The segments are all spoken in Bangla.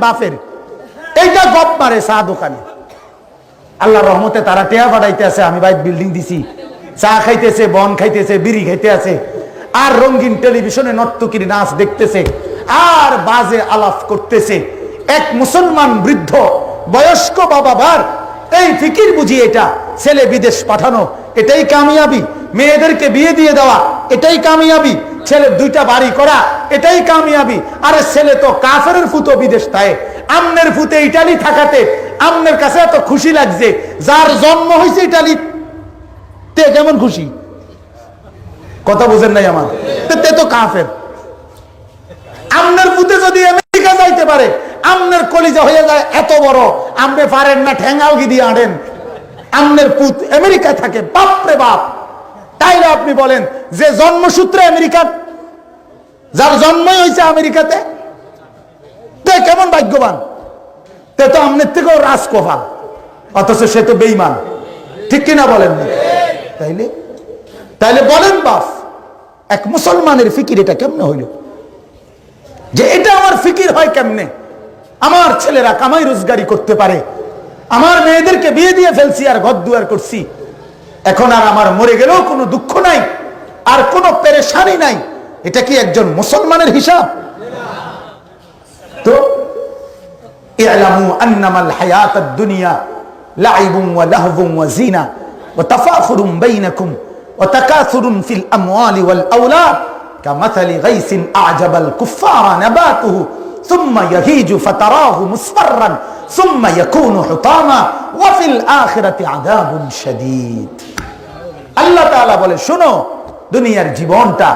বাপের, এইটা গপ মারে চা দোকানে। আল্লাহ রহমতে তারা টেয়া পাঠাইতে আছে, আমি ভাই বিল্ডিং দিছি, চা খাইতেছে, বন খাইতেছে, বিড়ি খাইতে আছে, আর রঙিন টেলিভিশনে নর্তকীর নাচ দেখতেছে, আর বাজে আলাপ করতেছে। এক মুসলমান বৃদ্ধ বয়স্ক বাবা বার এই ফিকির বুঝি এটা ছেলে বিদেশ পাঠানো এটাই কামিয়াবি, মেয়েদেরকে বিয়ে দিয়ে দেওয়া এটাই কামিয়াবি, ছেলের 2টা বাড়ি করা এটাই কামিয়াবি। আরে ছেলে তো কাফেরের ফুতো বিদেশ থাকে, আমনের ফুতে ইটালি থাকাতে আমনের কাছে এত খুশি লাগছে, যার জন্ম হয়েছে ইটালি তে কেমন খুশি, কথা বুঝেন নাই আমার, তে তো কাফের। আমনের ফুতে যদি আমেরিকা যাইতে পারে, আমনের কলিজা হয়ে যায় এত বড়, আমনে পারেন না ঠেঙ্গাও গি দিয়ে আনেন, আমনের পুত আমেরিকায় থাকে, বাপরে বাপ। তাইলে আপনি বলেন যে জন্মসূত্রে আমেরিকান, যার জন্মই হয়েছে আমেরিকাতে, তে কেমন ভাগ্যবান, তে তো আমনের থেকেও রাজকোফা, অথচ সে তো বেঈমান, ঠিক কিনা বলেন? তাইলে তাইলে বলেন বাপ, এক মুসলমানের ফিকির এটা কেমনে হইল, যে এটা আমার ফিকির হয় কেমনে, আমার ছেলেরা কামাই রোজগারি করতে পারে, আমার মেয়েদেরকে বিয়ে দিয়ে ফেলছি আর ঘর দুয়ার করছি, এখন আর আমার মরে গেলেও কোনো দুঃখ নাই, আর কোনো পেরেশানি নাই। এটা কি একজন মুসলমানের হিসাব? তো ই'লামু আন্নামাল হায়াতাদ দুনিয়া লাইবুন ওয়া লাহবুন ওয়া জিনা ওয়া তাফাখুরুন বাইনাকুম ওয়া তাকাসুরুন ফিল আমওয়ালি ওয়াল আওলাদ কামাসালি গাইসিন আ'জাবাল কুফফারা নাবাতুহু সুম্মা ইয়াহিজু ফাতারাহু মুসফাররান সুম্মা ইয়াকুনু হুতামা ওয়া ফিল আখিরাতি আযাবুন শাদীদ। আল্লাহ তাআলা বলে, শোনো, দুনিয়ার জীবনটা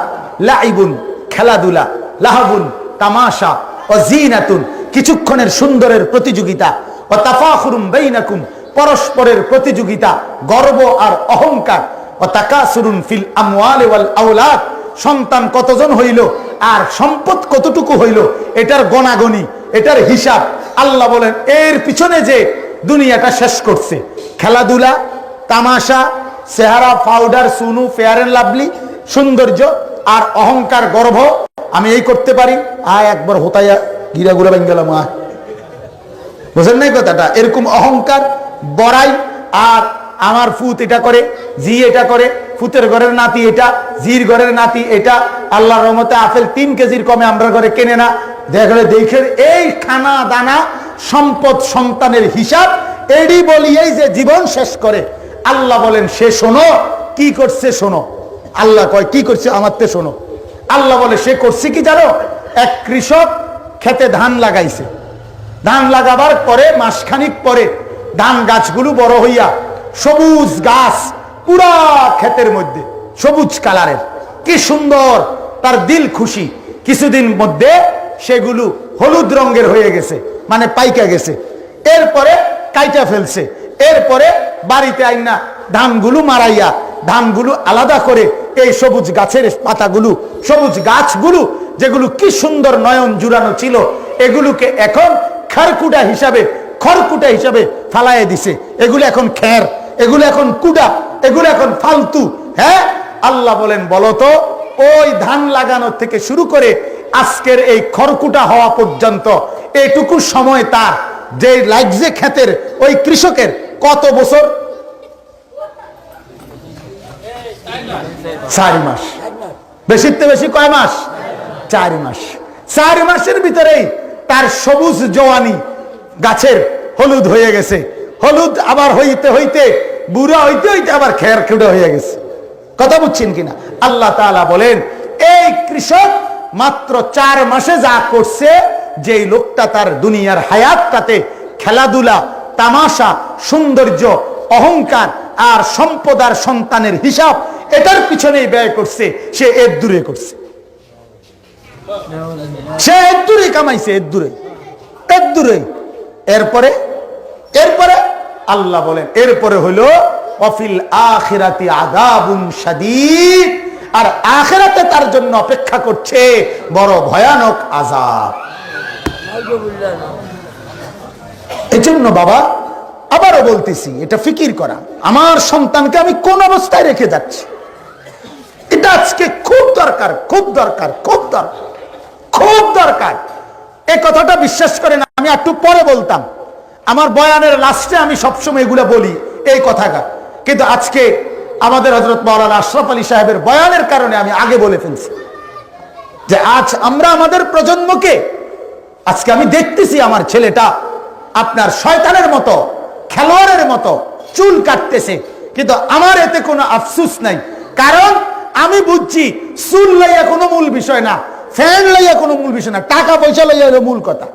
লাইবুন খেলাধুলা, লাহাবুন তামাশা, ও জিনাতুন কিছুক্ষণের সুন্দরের প্রতিযোগিতা, ও তাফাখুরুম বাইনাকুম পরস্পরের প্রতিযোগিতা, গর্ব আর অহংকার, ও তাকাসুরুন ফিল আমওয়ালি ওয়াল আওলাদ সন্তান কতজন হইল আর সম্পদ কতটুকু হইল এটার গণাগণি, এটার হিসাব। আল্লাহ বলেন এর পিছনে যে দুনিয়াটা শেষ করছে, খেলাধুলা, তামাশা, চেহারা, পাউডার, সুনু, ফেয়ার এন্ড লাভলি, সৌন্দর্য আর অহংকার, গর্ব, আমি এই করতে পারি, আয় একবার হোতাইয়া গিরা গুড়া বেঙ্গে গেলাম, আয়, বুঝেন নাই কথাটা? এরকম অহংকার, বড়াই, আর আমার ফুত এটা করে, জি এটা করে, ফুতের ঘরের নাতি এটা, জির ঘরের নাতি এটা, আল্লাহর রহমতে আপেল 3 কেজির কমে আমরা ঘরে কেনে না, দেখলে দেখে এই খানা দানা সম্পদ সন্তানের হিসাব, এডি বলিয়েই যে জীবন শেষ করে। আল্লাহ বলেন সে শোনো কি করছে, শোনো। আল্লাহ কয় কি করছে, আমারতে শোনো। আল্লাহ বলে সে করছে কি জানো? এক কৃষক খেতে ধান লাগাইছে, ধান লাগাবার পরে মাসখানিক পরে ধান গাছগুলো বড় হইয়া সবুজ গাছ পুরা ক্ষেতের মধ্যে, সবুজ কালারের, কি সুন্দর, তার দিল খুশি। কিছুদিন মধ্যে সেগুলো হলুদ রঙের হয়ে গেছে, মানে পাইকা গেছে। এরপরে কাইটা ফেলছে, এরপরে বাড়িতে আইনা ধানগুলো মারাইয়া ধানগুলো আলাদা করে এই সবুজ গাছের পাতাগুলো, সবুজ গাছগুলো যেগুলো কি সুন্দর নয়ন জুড়ানো ছিল, এগুলোকে এখন খড়কুটা হিসাবে ফালাইয়ে দিছে। এগুলো এখন খের, এগুলো এখন কুড়া, এগুলো এখন ফালতু। হ্যাঁ, আল্লাহ বলেন বলো তো, ওই ধান লাগানোর থেকে শুরু করে আজকের এই খড়কুটা হওয়া পর্যন্ত এইটুকু সময় তার যে লাগছে ক্ষেতের ওই কৃষকের কত বছর? 4 মাস। বেশিতে বেশি কয় মাস? 4 মাস। 4 মাসের ভিতরেই তার সবুজ জওয়ানি গাছের হলুদ হয়ে গেছে, হলুদ আবার হইতে হইতে বুড়া হইতে হইতে আবার খের খুঁড়ে হয়ে গেছে। কথা বুঝছেন কিনা? আল্লাহ তাআলা বলেন এই কৃষক মাত্র 4 মাসে যা করছে, যেই লোকটা তার দুনিয়ার হায়াতটাতে খেলাধুলা, তামাশা, সৌন্দর্য, অহংকার আর সম্পদ আর সন্তানের হিসাব এটার পিছনেই ব্যয় করছে, সে এর দূরে করছে, সে এর দূরে কামাইছে, এর দূরে। এরপরে আল্লাহ বলেন এরপরে হলো ওয়াফিল আখিরাতি আযাবুন শাদীদ, আর আখিরাতে তার জন্য অপেক্ষা করছে বড় ভয়ানক আযাব। এজন্য বাবা আবারও বলতেছি, এটা ফিকির করা, আমার সন্তানকে আমি কোন অবস্থায় রেখে যাচ্ছি, এটা আজকে খুব দরকার, খুব দরকার, খুব দরকার, খুব দরকার। এই কথাটা বিশ্বাস করেন, আমি একটু পরে বলতাম, আমার বয়ানের লাস্টে আমি সবসময় এগুলা বলি এই কথাটা, কিন্তু আজকে আমাদের হযরত মাওলানা আশরাফ আলী সাহেবের বয়ানের কারণে আমি আগে বলে ফেলছি যে আজ আমরা আমাদের প্রজন্মকে, আজকে আমি দেখতেছি আমার ছেলেটা আপনার শয়তানের মতো, খেলোয়াড়ের মতো চুল কাটতেছে, কিন্তু আমার এতে কোনো আফসোস নাই, কারণ আমি বুঝছি চুল লাইয়া কোনো মূল বিষয় না, ফ্যান লাইয়া কোনো মূল বিষয় না, টাকা পয়সা লাইয়া হলো মূল কথা।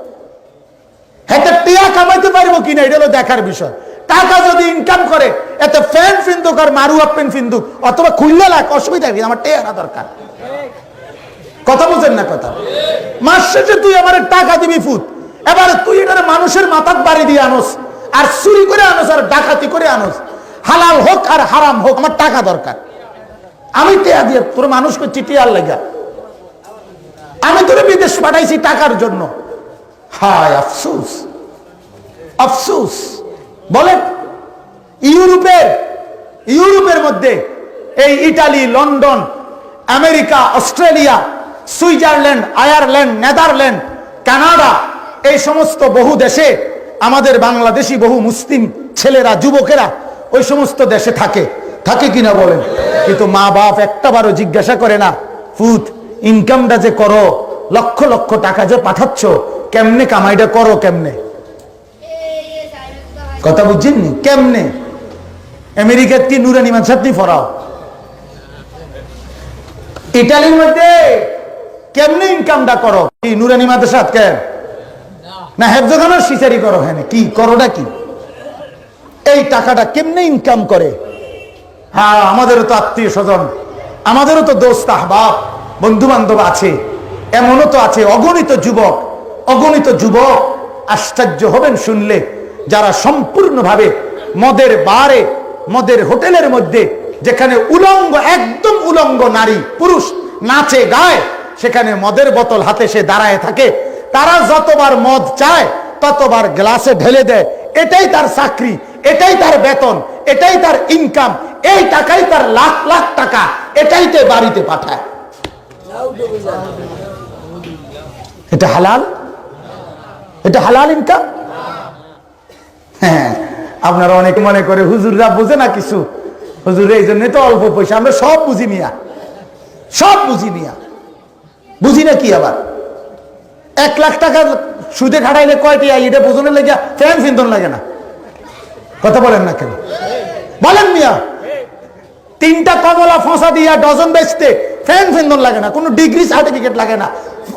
এতে টিয়া কামাইতে পারবো কিনা এটা হলো দেখার বিষয়। টাকা যদি ইনকাম করে এতে ফ্যান ফিন্দুক আর মারুয়া পেন ফিন্দুক অথবা খুললে লাগ, অসুবিধা কি, আমার টেয়া দরকার। কথা বুঝেন না কথা? মাস শেষে তুই আমার টাকা দিবি ফুট, এবারে তুই এটার মানুষের মাথার বাড়ি দিয়ে আনোস, আর চুরি করে আনোস, আর ডাকাতি করে আনোস, হালাল হোক আর হারাম হোক, আমার টাকা দরকার। আমি টেয়া দিয়ে তোর মানুষ করছি টিয়ার লেগা, আমি তোর বিদেশ পাঠাইছি টাকার জন্য। হায় আফসোস, আফসোস। বলেন ইউরোপের মধ্যে এই Italy, London, America, Australia, Switzerland, Ireland, Netherland, Canada, এই সমস্ত বহু দেশে আমাদের বাংলাদেশি বহু মুসলিম ছেলেরা, যুবকেরা ওই সমস্ত দেশে থাকে কিনা বলেন? কিন্তু মা বাপ একটাবারও জিজ্ঞাসা করে না, ফুত ইনকামটা যে করো, লক্ষ লক্ষ টাকা যে পাঠাচ্ছ, কেমনে কামাইটা করো, কেমনে? কথা বুঝছেননি? কেমনে? আমেরিকার কি নুরানি মানসাতনি ফরাও, ইটালির মধ্যে কেমনে ইনকামটা করো? কি নুরানি মাদ্রাসাত কেন না হেফজখানার সিচারি করো? হ্যাঁ, কি করোটা কি? এই টাকাটা কেমনে ইনকাম করে? হ্যাঁ, আমাদেরও তো আত্মীয় স্বজন, আমাদেরও তো দোস্ত আহবাব, বন্ধু বান্ধব আছে, এমনও তো আছে অগণিত যুবক। আশ্চর্য হবেন শুনলে, যারা সম্পূর্ণভাবে মদের বারে, মদের হোটেলের মধ্যে, যেখানে উলঙ্গ, একদম উলঙ্গ নারী পুরুষ নাচে গায়, সেখানে মদের বোতল হাতে সে দাঁড়ায় থাকে, তারা যতবার মদ চায় ততবার গ্লাসে ঢেলে দেয়। এটাই তার চাকরি, এটাই তার বেতন, এটাই তার ইনকাম, এই টাকাই তার লাখ লাখ টাকা, এটাই তে বাড়িতে পাঠায়। এটা হালাল? এটা হালাল ইনকাম? হ্যাঁ, আপনারা অনেক মনে করে হুজুররা বোঝে না কিছু, হুজুর এই জন্য তো অল্প পয়সা। আমরা সব বুঝি মিয়া, সব বুঝি মিয়া, বুঝি না কি? আবার 1 লাখ টাকা সুদে খাটাইলে কয়টি এটা বোঝনের লেগে ফ্যান ফিন্দন লাগে না? কথা বলেন না কেন? বলেন মিয়া, 3টা কমলা ফসা দিয়া ডজন বেচতে ফ্যান ফিন্দন লাগে না, কোনো ডিগ্রি সার্টিফিকেট লাগে না,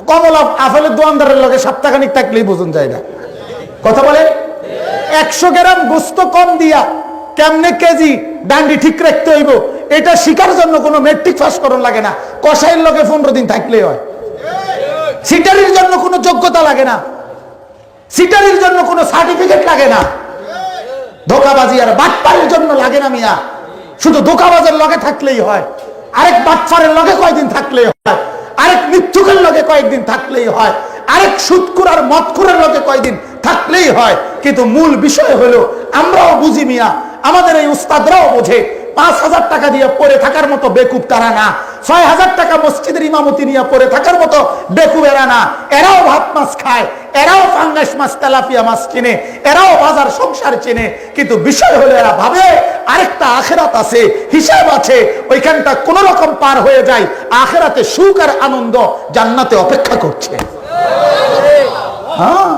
কমলা আপেলের দোকানদারের লগে সপ্তাহখানিক থাকলেই বোঝন যায় না। কথা বলেন, 100 গ্রাম গোস্ত কম দিয়া কেমনে কেজি ডান্ডি ঠিক রাখতে হইব, এটা শিকার জন্য কোনো মেট্রিক পাস করন লাগে না, কসাইয়ের লগে 15 দিন থাকলেই হয়। সিটারির জন্য কোনো যোগ্যতা লাগে না, সিটারির জন্য কোনো সার্টিফিকেট লাগে না, ধোকাবাজি আর বাটপারের জন্য লাগে না মিয়া, শুধু ধোকাবাজের লগে থাকলেই হয়, আরেক বাটপারের লগে কয়েকদিন থাকলেই হয়, আরেক মিথ্যুকের লগে কয়েকদিন থাকলেই হয়, আরেক সুদখোর আর মদখোরের লগে কয়েকদিন থাকলেই হয়। কিন্তু মূল বিষয় হলো আমরাও বুঝি মিয়া, আমাদের এই উস্তাদরাও বোঝে, 5,000 টাকা দিয়ে পড়ে থাকার মতো বেকুব তারা না, 6,000 টাকা মসজিদের ইমামতি নিয়ে পড়ে থাকার মতো বেকুব এরা না। এরাও ভাত মাছ খায়, এরাও ফাঙ্গাস মাছ, তেলাপিয়া মাছ চেনে, এরাও বাজার সংসার চেনে, কিন্তু বিষয় হলো এরা ভাবে আরেকটা আখেরাত আছে, হিসাব আছে, ওইখানটা কোন রকম পার হয়ে যায়, আখেরাতে সুখ আর আনন্দ জান্নাতে অপেক্ষা করছে। হ্যাঁ,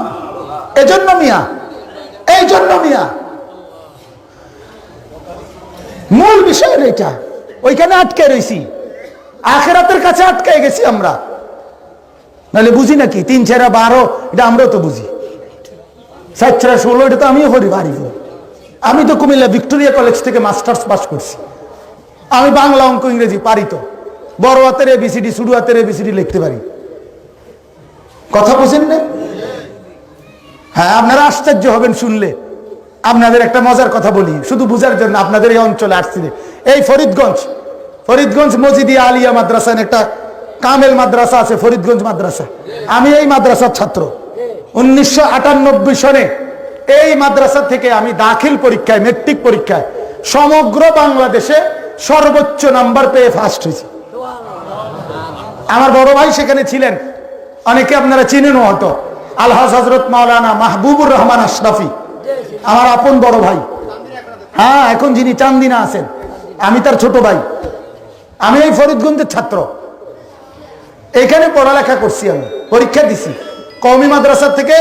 এজন্য মিয়া, এই জন্য মিয়া মূল বিষয় এটা, ওইখানে আটকে রয়েছি, আখেরাতের কাছে আটকে গেছি আমরা, নাহলে বুঝি নাকি 3 4 12 এটা আমরাও তো বুঝি, 4 4 16 এটা তো আমিও করি পারি। আমি তো কুমিল্লা ভিক্টোরিয়া কলেজ থেকে মাস্টার্স পাস করছি, আমি বাংলা, অঙ্ক, ইংরেজি পারি, তো বড় হাতের ABCD, ছোট হাতের ABCD লিখতে পারি। কথা বুঝেন না? হ্যাঁ, আপনারা আশ্চর্য হবেন শুনলে। আপনাদের একটা মজার কথা বলি, শুধু বুঝার জন্য, আপনাদের এই অঞ্চলে আসছি, এই ফরিদগঞ্জ মজিদিয়া আলিয়া মাদ্রাসা, একটা কামেল মাদ্রাসা আছে, ফরিদগঞ্জ মাদ্রাসা। আমি এই মাদ্রাসার ছাত্র। 1998 সনে এই মাদ্রাসা থেকে আমি দাখিল পরীক্ষায়, মেট্রিক পরীক্ষায় সমগ্র বাংলাদেশে সর্বোচ্চ নাম্বার পেয়ে ফার্স্ট হয়েছি। আমার বড় ভাই সেখানে ছিলেন, অনেকে আপনারা চিনেনও হতো, আলহাজ হযরত মাওলানা মাহবুবুর রহমান আশরাফি, আমার আপন বড় ভাই। হ্যাঁ, এখন যিনি চান্দিনা আছেন, আমি তার ছোট ভাই। আমি এই ফরিদগঞ্জের ছাত্র, এখানে পড়ালেখা করছি, আমি পরীক্ষা দিছি কওমি মাদ্রাসা থেকে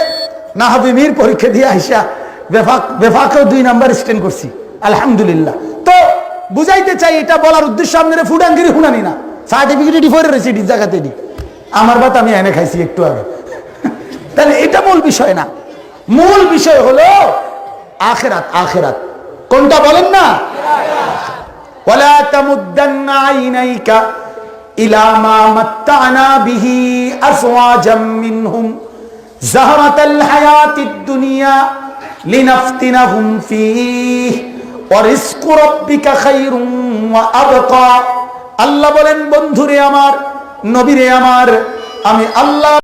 নাহাবিমির পরীক্ষা দিয়ে আইসা বেফাকেও 2 নাম্বার স্ট্যান্ড করছি, আলহামদুলিল্লাহ। তো বুঝাইতে চাই, এটা বলার উদ্দেশ্য আপনারা ফুডাঙ্গিরি শুনানি না, সার্টিফিকেট ফরে রয়েছে এটি জায়গাতে দি আমার বাত আমি এনে খাইছি একটু আগে। তাহলে এটা মূল বিষয় না, মূল বিষয় হলো আখিরাত। আখিরাত কোনটা বলেন না? ওয়ালা তামুদ্দান্না আইনাইকা ইলা মা মাত্তানা বিহি আজওয়াজাম মিনহুম যাহরাতাল হায়াতিদ দুনিয়া লিনাফতিনাহুম ফীহি ওয়া রিজকু রাব্বিকা খায়রুম ওয়া আবকা। আল্লাহ বলেন, বন্ধুরে আমার, নবীরে আমার, আমি আল্লাহ